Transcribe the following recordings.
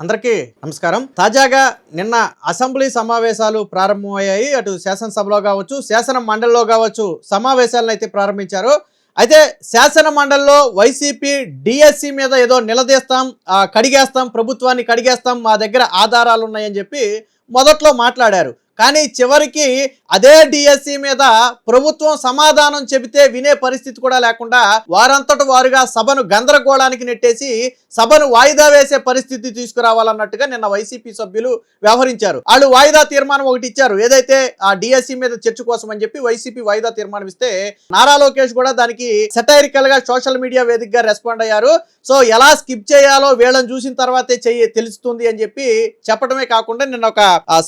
అందరికీ నమస్కారం. తాజాగా నిన్న అసెంబ్లీ సమావేశాలు ప్రారంభమయ్యాయి. అటు శాసనసభలో కావచ్చు, శాసన మండలిలో కావచ్చు సమావేశాలను అయితే ప్రారంభించారు. అయితే శాసన మండలిలో వైసీపీ డిఎస్సి మీద ఏదో నిలదీస్తాం, కడిగేస్తాం, ప్రభుత్వాన్ని కడిగేస్తాం, మా దగ్గర ఆధారాలు ఉన్నాయని చెప్పి మొదట్లో మాట్లాడారు. కానీ చివరికి అదే డిఎస్సి మీద ప్రభుత్వం సమాధానం చెబితే వినే పరిస్థితి కూడా లేకుండా వారంతట వారుగా సభను గందరగోళానికి నెట్టేసి సభను వాయిదా వేసే పరిస్థితి తీసుకురావాలన్నట్టుగా నిన్న వైసీపీ సభ్యులు వ్యవహరించారు. వాళ్ళు వాయిదా తీర్మానం ఒకటి ఇచ్చారు. ఏదైతే ఆ డిఎస్సి మీద చర్చ కోసం అని చెప్పి వైసీపీ వాయిదా తీర్మానం ఇస్తే నారా లోకేష్ కూడా దానికి సెటైరికల్ గా సోషల్ మీడియా వేదికగా రెస్పాండ్ అయ్యారు. సో ఎలా స్కిప్ చేయాలో వీళ్ళని చూసిన తర్వాతే తెలుస్తుంది అని చెప్పి చెప్పడమే కాకుండా నిన్న ఒక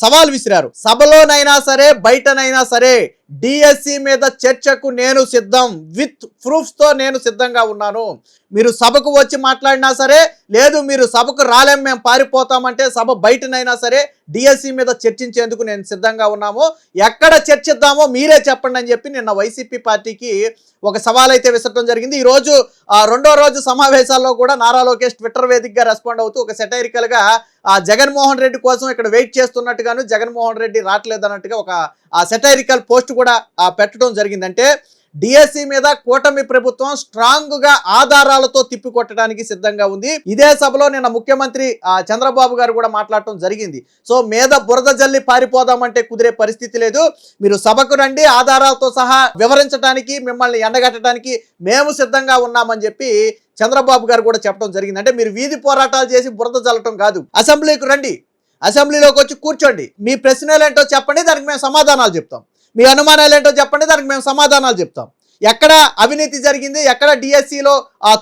సవాల్ విసిరారు. సభలోనైనా సరే బయటనైనా సరే డిఎస్సి మీద చర్చకు నేను సిద్ధం, విత్ ప్రూఫ్స్ తో నేను సిద్ధంగా ఉన్నాను. మీరు సభకు వచ్చి మాట్లాడినా సరే, లేదు మీరు సభకు రాలేం మేము పారిపోతామంటే సభ బయటనైనా సరే డిఎస్సి మీద చర్చించేందుకు నేను సిద్ధంగా ఉన్నాము. ఎక్కడ చర్చిద్దామో మీరే చెప్పండి అని చెప్పి నిన్న వైసీపీ పార్టీకి ఒక సవాల్ అయితే విసరడం జరిగింది. ఈ రోజు రెండో రోజు సమావేశాల్లో కూడా నారా లోకేష్ ట్విట్టర్ వేదికగా రెస్పాండ్ అవుతూ ఒక సెటైరికల్ గా జగన్మోహన్ రెడ్డి కోసం ఇక్కడ వెయిట్ చేస్తున్నట్టుగాను, జగన్మోహన్ రెడ్డి రావట్లేదు అన్నట్టుగా ఒక సెటైరికల్ పోస్ట్ కూడా పెట్టడం జరిగింది. అంటే డిఎస్సి మీద కూటమి ప్రభుత్వం స్ట్రాంగ్ గా ఆధారాలతో తిప్పికొట్టడానికి సిద్ధంగా ఉంది. ఇదే సభలో నిన్న ముఖ్యమంత్రి చంద్రబాబు గారు కూడా మాట్లాడటం జరిగింది. సో మీద బురద జల్లి పారిపోదామంటే కుదిరే పరిస్థితి లేదు, మీరు సభకు రండి, ఆధారాలతో సహా వివరించడానికి, మిమ్మల్ని ఎండగట్టడానికి మేము సిద్ధంగా ఉన్నామని చెప్పి చంద్రబాబు గారు కూడా చెప్పడం జరిగింది. అంటే మీరు వీధి పోరాటాలు చేసి బురద జల్లటం కాదు, అసెంబ్లీకి రండి, అసెంబ్లీలోకి వచ్చి కూర్చోండి, మీ ప్రశ్నలు ఏంటో చెప్పండి, దానికి మేము సమాధానాలు చెప్తాం, మీ అనుమానాలు ఏంటో చెప్పండి, దానికి మేము సమాధానాలు చెప్తాం, ఎక్కడ అవినీతి జరిగింది, ఎక్కడ డిఎస్సిలో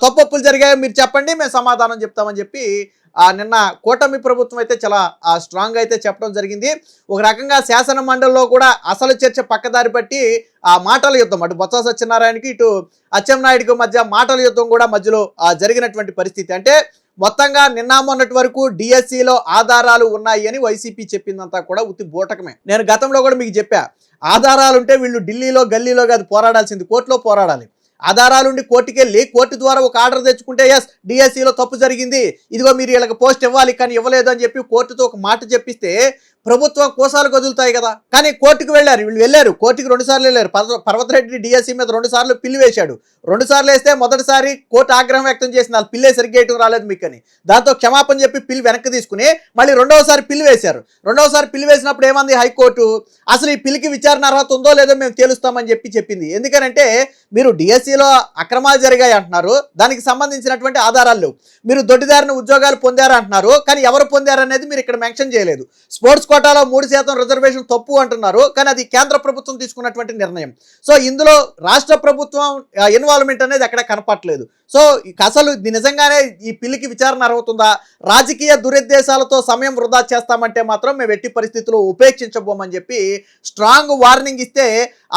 తప్పొప్పులు జరిగాయో మీరు చెప్పండి, మేము సమాధానం చెప్తామని చెప్పి నిన్న కూటమి ప్రభుత్వం అయితే చాలా స్ట్రాంగ్ అయితే చెప్పడం జరిగింది. ఒక రకంగా శాసన మండలిలో కూడా అసలు చర్చ పక్కదారి పట్టి మాటల యుద్ధం, అటు బొత్స సత్యనారాయణకి ఇటు అచ్చెన్నాయుడికి మధ్య మాటల యుద్ధం కూడా మధ్యలో జరిగినటువంటి పరిస్థితి. అంటే మొత్తంగా నిన్న మొన్నటి వరకు డిఎస్సిలో ఆధారాలు ఉన్నాయి అని వైసీపీ చెప్పిందంతా కూడా ఉత్తి బూటకమే. నేను గతంలో కూడా మీకు చెప్పా, ఆధారాలుంటే వీళ్ళు ఢిల్లీలో గల్లీలో కాదు పోరాడాల్సింది, కోర్టులో పోరాడాలి. ఆధారాలుండి కోర్టుకి వెళ్ళి కోర్టు ద్వారా ఒక ఆర్డర్ తెచ్చుకుంటే ఎస్ డిఎస్సిలో తప్పు జరిగింది, ఇదిగో మీరు వీళ్ళకి పోస్ట్ ఇవ్వాలి కానీ ఇవ్వలేదు అని చెప్పి కోర్టుతో ఒక మాట చెప్పిస్తే ప్రభుత్వం కోసాలు కదులుతాయి కదా. కానీ కోర్టుకు వెళ్ళారు, వీళ్ళు వెళ్ళారు కోర్టుకి 2 సార్లు వెళ్ళారు. పర్వతరెడ్డి డిఎస్సి మీద 2 సార్లు పిల్లి వేశాడు. 2 సార్లు వేస్తే మొదటిసారి కోర్టు ఆగ్రహం వ్యక్తం చేసింది, వాళ్ళు పిల్లే సరిగ్గా వేయటం రాలేదు మీకు అని. దాంతో క్షమాపణ చెప్పి పిల్లి వెనక్కి తీసుకుని మళ్ళీ రెండవసారి పిల్లి వేశారు. రెండవసారి పిల్లి వేసినప్పుడు ఏమంది హైకోర్టు, అసలు ఈ పిల్లికి విచారణ అర్హత ఉందో లేదో మేము తేలుస్తామని చెప్పింది. ఎందుకనంటే మీరు డిఎస్సిలో అక్రమాలు జరిగాయి అంటున్నారు, దానికి సంబంధించినటువంటి ఆధారాలు లేవు. మీరు దొడ్డిదారిన ఉద్యోగాలు పొందారు అంటున్నారు, కానీ ఎవరు పొందారు అనేది మీరు ఇక్కడ మెన్షన్ చేయలేదు. స్పోర్ట్స్ కోటాలో 3% రిజర్వేషన్ తప్పు అంటున్నారు, కానీ అది కేంద్ర ప్రభుత్వం తీసుకున్నటువంటి నిర్ణయం. సో ఇందులో రాష్ట్ర ప్రభుత్వం ఇన్వాల్వ్మెంట్ అనేది ఎక్కడ కనపట్లేదు. సో అసలు నిజంగానే ఈ పిల్లికి విచారణ అర్హతుందా, రాజకీయ దురుద్దేశాలతో సమయం వృధా చేస్తామంటే మాత్రం మేము ఎట్టి పరిస్థితుల్లో ఉపేక్షించబోమని చెప్పి స్ట్రాంగ్ వార్నింగ్ ఇస్తే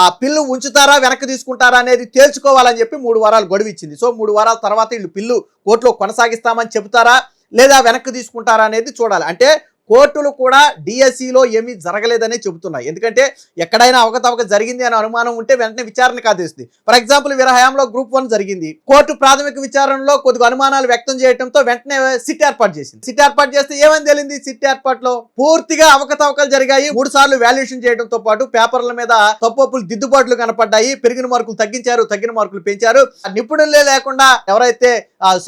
ఆ పిల్లు ఉంచుతారా వెనక్కి తీసుకుంటారా అనేది తేల్చుకోవాలని చెప్పి 3 వారాలు గడువు ఇచ్చింది. సో 3 వారాల తర్వాత వీళ్ళు పిల్లు కోర్టులో కొనసాగిస్తామని చెబుతారా లేదా వెనక్కి తీసుకుంటారా అనేది చూడాలి. అంటే కోర్టులు కూడా డిఎస్సిలో ఏమీ జరగలేదనే చెబుతున్నాయి. ఎందుకంటే ఎక్కడైనా అవకతవక జరిగింది అనే అనుమానం ఉంటే వెంటనే విచారణకు ఆదేశిస్తుంది. ఫర్ ఎగ్జాంపుల్ వీరి హయాంలో Group 1 జరిగింది, కోర్టు ప్రాథమిక విచారణలో కొద్దిగా అనుమానాలు వ్యక్తం చేయడంతో వెంటనే సిట్ ఏర్పాటు చేసింది. సిట్ ఏర్పాటు చేస్తే ఏమని తేలింది, సిట్ ఏర్పాటులో పూర్తిగా అవకతవకలు జరిగాయి. 3 సార్లు వాల్యుయేషన్ చేయడంతో పాటు పేపర్ల మీద తప్పులు దిద్దుబాట్లు కనపడ్డాయి, పెరిగిన మార్కులు తగ్గించారు, తగ్గిన మార్కులు పెంచారు. నిపుణులే లేకుండా ఎవరైతే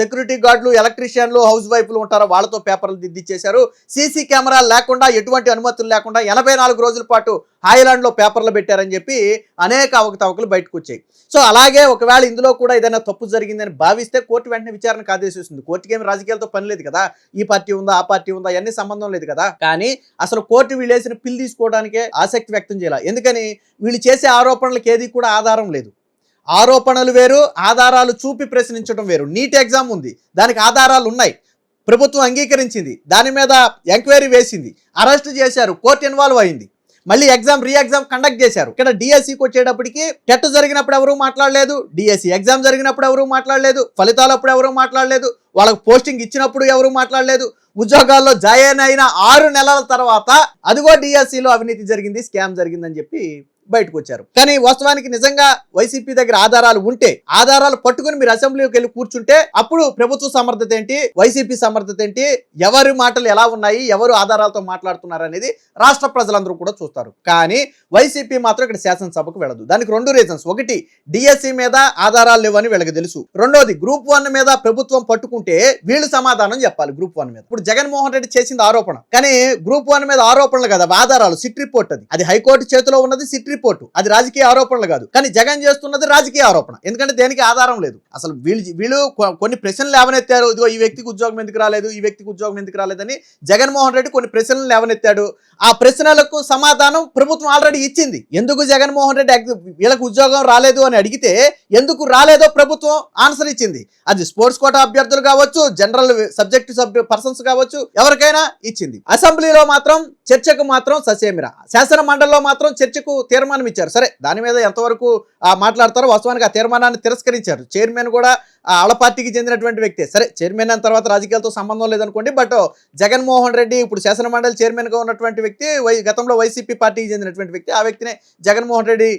సెక్యూరిటీ గార్డులు, ఎలక్ట్రీషియన్లు, హౌస్ వైఫ్లు ఉంటారో వాళ్ళతో పేపర్లు దిద్దిచ్చేశారు. సీసీ కెమెరాలు లేకుండా, ఎటువంటి అనుమతులు లేకుండా 84 రోజుల పాటు హాయిలాండ్లో పేపర్లు పెట్టారని చెప్పి అనేక అవకతవకలు బయటకు వచ్చాయి. సో అలాగే ఒకవేళ ఇందులో కూడా ఏదైనా తప్పు జరిగిందని భావిస్తే కోర్టు వెంటనే విచారణకు ఆదేశిస్తుంది. కోర్టుకి ఏమి రాజకీయాలతో పని లేదు కదా, ఈ పార్టీ ఉందా ఆ పార్టీ ఉందా అన్ని సంబంధం లేదు కదా. కానీ అసలు కోర్టు వీళ్ళు వేసిన పిల్లు తీసుకోవడానికే ఆసక్తి వ్యక్తం చేయాలి. ఎందుకని వీళ్ళు చేసే ఆరోపణలకు ఏది కూడా ఆధారం లేదు. ఆరోపణలు వేరు, ఆధారాలు చూపి ప్రశ్నించడం వేరు. నీట్ ఎగ్జామ్ ఉంది, దానికి ఆధారాలు ఉన్నాయి, ప్రభుత్వం అంగీకరించింది, దాని మీద ఎంక్వైరీ వేసింది, అరెస్ట్ చేశారు, కోర్టు ఇన్వాల్వ్ అయింది, మళ్ళీ రీ ఎగ్జామ్ కండక్ట్ చేశారు. ఇక్కడ డిఎస్సికి వచ్చేటప్పటికి టెట్ జరిగినప్పుడు ఎవరు మాట్లాడలేదు, డిఎస్సి ఎగ్జామ్ జరిగినప్పుడు ఎవరు మాట్లాడలేదు, ఫలితాలప్పుడు ఎవరు మాట్లాడలేదు, వాళ్ళకు పోస్టింగ్ ఇచ్చినప్పుడు ఎవరు మాట్లాడలేదు, ఉద్యోగాల్లో జాయిన్ అయిన 6 నెలల తర్వాత అదిగో డిఎస్సిలో అవినీతి జరిగింది, స్కామ్ జరిగిందని చెప్పి బయటకు వచ్చారు. కానీ వాస్తవానికి నిజంగా వైసీపీ దగ్గర ఆధారాలు ఉంటే, ఆధారాలు పట్టుకుని మీరు అసెంబ్లీకి వెళ్ళి కూర్చుంటే అప్పుడు ప్రభుత్వ సమర్థత ఏంటి, వైసీపీ సమర్థత ఏంటి, ఎవరి మాటలు ఎలా ఉన్నాయి, ఎవరు ఆధారాలతో మాట్లాడుతున్నారు అనేది రాష్ట్ర ప్రజలందరూ కూడా చూస్తారు. కానీ వైసీపీ మాత్రం ఇక్కడ శాసనసభకు వెళ్ళదు. దానికి రెండు రీజన్స్. ఒకటి, డిఎస్సి మీద ఆధారాలు లేవని వీళ్ళకి తెలుసు. రెండోది, గ్రూప్ 1 మీద ప్రభుత్వం పట్టుకుంటే వీళ్ళు సమాధానం చెప్పాలి. గ్రూప్ 1 మీద ఇప్పుడు జగన్మోహన్ రెడ్డి చేసింది ఆరోపణ, కానీ గ్రూప్ 1 మీద ఆరోపణలు కదా, ఆధారాలు. సిట్ రిపోర్ట్ అది హైకోర్టు చేతిలో ఉన్నది. సిట్ రిపోర్టు అది రాజకీయ ఆరోపణలు కాదు. కానీ జగన్ చేస్తున్నది రాజకీయ ఆరోపణ. ఎందుకంటే దేనికి ఆధారం లేదు. అసలు వీళ్ళు కొన్ని ప్రశ్నలు లేవనెత్తారు. ఇదిగో ఈ వ్యక్తికి ఉద్యోగం ఎందుకు రాలేదు, ఈ వ్యక్తికి ఉద్యోగం ఎందుకు రాలేదని జగన్మోహన్ రెడ్డి కొన్ని ప్రశ్నలు లేవనెత్తాడు. ఆ ప్రశ్నలకు సమాధానం ప్రభుత్వం ఆల్రెడీ ఇచ్చింది. ఎందుకు జగన్మోహన్ రెడ్డి వీళ్ళకు ఉద్యోగం రాలేదు అని అడిగితే ఎందుకు రాలేదో ప్రభుత్వం ఆన్సర్ ఇచ్చింది. అది స్పోర్ట్స్ కోటా అభ్యర్థులు కావచ్చు, జనరల్ సబ్జెక్ట్ పర్సన్స్ కావచ్చు, ఎవరికైనా ఇచ్చింది. అసెంబ్లీలో మాత్రం చర్చకు మాత్రం ససేమిరా, శాసన మండలిలో మాత్రం చర్చకు తీర్మానం ఇచ్చారు. సరే, దాని మీద ఎంతవరకు మాట్లాడతారో, వాస్తవానికి ఆ తీర్మానాన్ని తిరస్కరించారు. చైర్మన్ కూడా ఆళ్ళ పార్టీకి చెందినటువంటి వ్యక్తే. సరే, చైర్మన్ అయిన తర్వాత రాజకీయాలతో సంబంధం లేదనుకోండి, బట్ జగన్మోహన్ రెడ్డి ఇప్పుడు శాసన మండలి చైర్మన్ గా ఉన్నటువంటి వ్యక్తి, గతంలో వైసీపీ పార్టీకి చెందినటువంటి వ్యక్తి. ఆ వ్యక్తినే జగన్మోహన్ రెడ్డి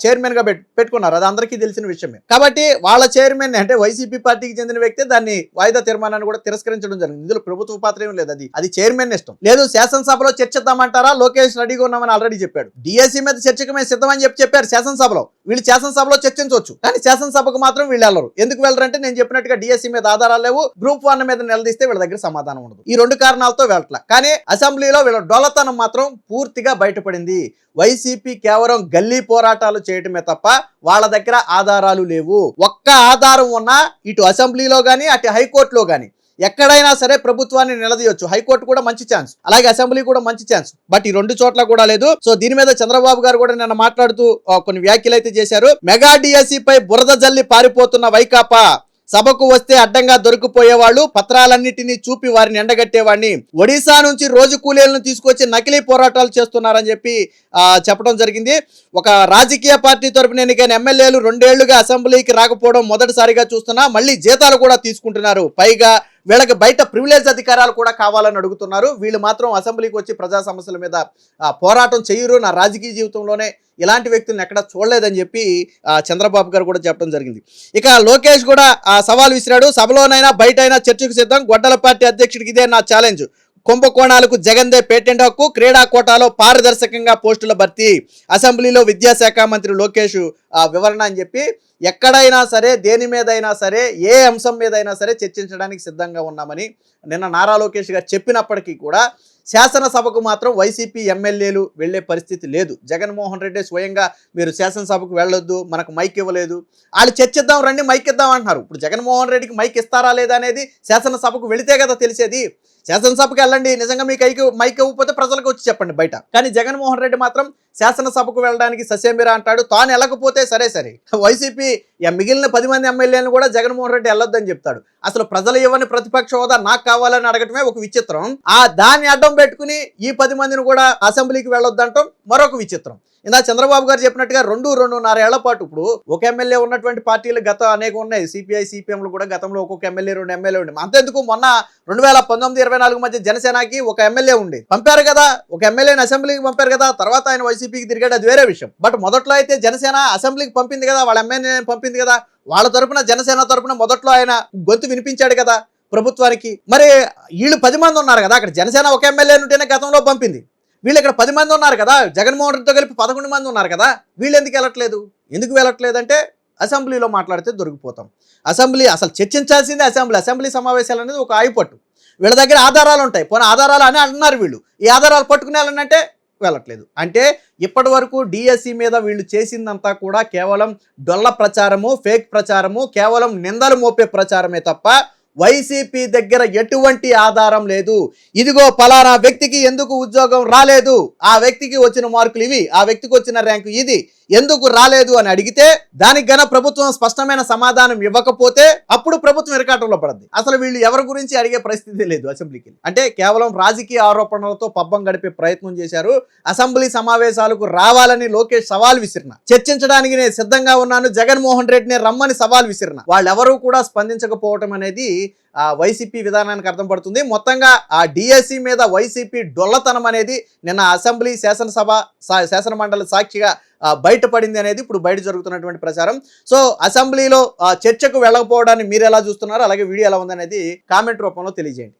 చైర్మన్ గా పెట్టుకున్నారు. అది అందరికీ తెలిసిన విషయమే. కాబట్టి వాళ్ళ చైర్మన్ అంటే వైసీపీ పార్టీకి చెందిన వ్యక్తి దాన్ని వాయిదా తీర్మానాన్ని కూడా తిరస్కరించడం జరిగింది. ఇందులో ప్రభుత్వ పాత్ర ఏం లేదు. అది చైర్మన్ ఇష్టం. లేదు, శాసనసభలో చర్చిద్దామంటారా, లోకేష్ రెడీగా ఉన్నామని ఆల్రెడీ చెప్పాడు. డిఎస్సి మీద చర్చకు మేము సిద్ధమని చెప్పారు శాసనసభలో. వీళ్ళు శాసనసభలో చర్చించవచ్చు, కానీ శాసనసభకు మాత్రం వీళ్ళు వెళ్ళరు. ఎందుకు వెళ్ళరంటే, నేను చెప్పినట్టుగా డిఎస్సి మీద ఆధారాలు లేవు, గ్రూప్ 1 మీద నిలదీస్తే వీళ్ళ దగ్గర సమాధానం ఉండదు. ఈ రెండు కారణాలతో వెళ్ళట్లా. కానీ అసెంబ్లీలో వీళ్ళ డొల్లతనం మాత్రం పూర్తిగా బయటపడింది. వైసీపీ కేవలం గల్లీ పోరాటాలు చేయటమే తప్ప వాళ్ళ దగ్గర ఆధారాలు లేవు. ఒక్క ఆధారం ఉన్నా ఇటు అసెంబ్లీలో గానీ అటు హైకోర్టులో గానీ ఎక్కడైనా సరే ప్రభుత్వాన్ని నిలదీయొచ్చు. హైకోర్టు కూడా మంచి ఛాన్స్, అలాగే అసెంబ్లీ కూడా మంచి ఛాన్స్. బట్ ఈ రెండు చోట్ల కూడా లేదు. సో దీని మీద చంద్రబాబు గారు కూడా నిన్న మాట్లాడుతూ కొన్ని వ్యాఖ్యలు అయితే చేశారు. మెగా డిఎస్సి పై బురద జల్లి పారిపోతున్న వైకాపా, సభకు వస్తే అడ్డంగా దొరికిపోయేవాళ్ళు, పత్రాలన్నిటినీ చూపి వారిని ఎండగట్టేవాడిని, ఒడిశా నుంచి రోజు కూలీలను తీసుకొచ్చి నకిలీ పోరాటాలు చేస్తున్నారని చెప్పి చెప్పడం జరిగింది. ఒక రాజకీయ పార్టీ తరపున ఎన్నికైన ఎమ్మెల్యేలు 2 ఏళ్లుగా అసెంబ్లీకి రాకపోవడం మొదటిసారిగా చూస్తున్నా, మళ్ళీ జీతాలు కూడా తీసుకుంటున్నారు. పైగా వీళ్ళకి బయట ప్రివిలేజ్ అధికారాలు కూడా కావాలని అడుగుతున్నారు. వీళ్ళు మాత్రం అసెంబ్లీకి వచ్చి ప్రజా సమస్యల మీద పోరాటం చేయరు. నా రాజకీయ జీవితంలోనే ఇలాంటి వ్యక్తులను ఎక్కడ చూడలేదని చెప్పి చంద్రబాబు గారు కూడా చెప్పడం జరిగింది. ఇక లోకేష్ కూడా సవాల్ విసిరాడు. సభలోనైనా బయటైనా చర్చకు సిద్ధం, గొడ్డల పార్టీ అధ్యక్షుడికి ఇదే నా ఛాలెంజ్. కుంభకోణాలకు జగన్దే పేటెంట్ హక్కు, క్రీడా కోటాలో పారదర్శకంగా పోస్టుల భర్తీ, అసెంబ్లీలో విద్యాశాఖ మంత్రి లోకేష్ వివరణ అని చెప్పి ఎక్కడైనా సరే, దేని మీదైనా సరే, ఏ అంశం మీదైనా సరే చర్చించడానికి సిద్ధంగా ఉన్నామని నిన్న నారా లోకేష్ గారు చెప్పినప్పటికీ కూడా శాసనసభకు మాత్రం వైసీపీ ఎమ్మెల్యేలు వెళ్లే పరిస్థితి లేదు. జగన్మోహన్ రెడ్డి స్వయంగా మీరు శాసనసభకు వెళ్ళొద్దు, మనకు మైక్ ఇవ్వలేదు, వాళ్ళు చర్చిద్దాం రండి మైక్ ఇద్దాం అంటున్నారు. ఇప్పుడు జగన్మోహన్ రెడ్డికి మైక్ ఇస్తారా లేదా అనేది శాసనసభకు వెళితే కదా తెలిసేది. శాసనసభకు వెళ్ళండి, నిజంగా మీకు మైక్ ఇవ్వకపోతే ప్రజలకు వచ్చి చెప్పండి బయట. కానీ జగన్మోహన్ రెడ్డి మాత్రం శాసనసభకు వెళ్ళడానికి ససేమిరా అంటాడు. తాను వెళ్ళకపోతే సరే వైసీపీ మిగిలిన 10 మంది ఎమ్మెల్యేలను కూడా జగన్మోహన్ రెడ్డి వెళ్ళొద్దని చెప్తాడు. అసలు ప్రజలు ఇవ్వని ప్రతిపక్ష హోదా నాకు కావాలని అడగటమే ఒక విచిత్రం. దాన్ని అడ్డం పెట్టుకుని ఈ 10 మందిని కూడా అసెంబ్లీకి వెళ్ళొద్దంటాం మరొక విచిత్రం. ఇందా చంద్రబాబు గారు చెప్పినట్టుగా 2-2.5 ఏళ్ల పాటు ఇప్పుడు ఒక ఎమ్మెల్యే ఉన్నటువంటి పార్టీలు గత అనేక ఉన్నాయి. సిపిఐ సిపిఎంలు కూడా గతంలో ఒక్కొక్క ఎమ్మెల్యే 2 ఎమ్మెల్యే ఉండే. అంతెందుకు మొన్న 2019-24 మధ్య జనసేనకి ఒక ఎమ్మెల్యే ఉండే పంపారు కదా, ఒక ఎమ్మెల్యేని అసెంబ్లీకి పంపారు కదా. తర్వాత ఆయన వైసీపీకి తిరిగాడు, అది వేరే విషయం. బట్ మొదట్లో అయితే జనసేన అసెంబ్లీకి పంపింది కదా, వాళ్ళ ఎమ్మెల్యే పంపింది కదా. వాళ్ళ తరపున జనసేన తరపున మొదట్లో ఆయన గొంతు వినిపించాడు కదా ప్రభుత్వానికి. మరి వీళ్ళు 10 మంది ఉన్నారు కదా, అక్కడ జనసేన ఒక ఎమ్మెల్యే ఉంటేనే గతంలో పంపింది. వీళ్ళు ఇక్కడ 10 మంది ఉన్నారు కదా, జగన్మోహన్ రెడ్డితో కలిపి 11 మంది ఉన్నారు కదా. వీళ్ళు ఎందుకు వెళ్ళట్లేదంటే అసెంబ్లీలో మాట్లాడితే దొరికిపోతాం. అసెంబ్లీ అసలు చర్చించాల్సిందే అసెంబ్లీ సమావేశాలు అనేది ఒక ఆయుపట్టు. వీళ్ళ దగ్గర ఆధారాలు ఉంటాయి, పోనీ ఆధారాలు అని అన్నారు వీళ్ళు. ఈ ఆధారాలు పట్టుకునే వాళ్ళంటే వెళ్ళట్లేదు. అంటే ఇప్పటి వరకు డిఎస్సి మీద వీళ్ళు చేసిందంతా కూడా కేవలం డొల్ల ప్రచారము, ఫేక్ ప్రచారము, కేవలం నిందలు మోపే ప్రచారమే తప్ప వైసీపీ దగ్గర ఎటువంటి ఆధారం లేదు. ఇదిగో పలానా వ్యక్తికి ఎందుకు ఉద్యోగం రాలేదు, ఆ వ్యక్తికి వచ్చిన మార్కులు ఇవి, ఆ వ్యక్తికి వచ్చిన ర్యాంకు ఇది, ఎందుకు రాలేదు అని అడిగితే దానికి గన ప్రభుత్వం స్పష్టమైన సమాధానం ఇవ్వకపోతే అప్పుడు ప్రభుత్వం ఇరకాటంలో పడద్ది. అసలు వీళ్ళు ఎవరి గురించి అడిగే పరిస్థితి లేదు అసెంబ్లీకి. అంటే కేవలం రాజకీయ ఆరోపణలతో పబ్బం గడిపే ప్రయత్నం చేశారు. అసెంబ్లీ సమావేశాలకు రావాలని లోకేష్ సవాల్ విసిరిన, చర్చించడానికి నేను సిద్ధంగా ఉన్నాను, జగన్మోహన్ రెడ్డిని రమ్మని సవాల్ విసిరిన, వాళ్ళెవరూ కూడా స్పందించకపోవటం అనేది వైసీపీ విధానానికి అర్థం పడుతుంది. మొత్తంగా ఆ డిఎస్సి మీద వైసీపీ డొల్లతనం అనేది నిన్న అసెంబ్లీ శాసన మండలి సాక్షిగా బయటపడింది అనేది ఇప్పుడు బయట జరుగుతున్నటువంటి ప్రచారం. సో అసెంబ్లీలో చర్చకు వెళ్ళకపోవడాన్ని మీరు ఎలా చూస్తున్నారు, అలాగే వీడియో ఎలా ఉందనేది కామెంట్ రూపంలో తెలియజేయండి.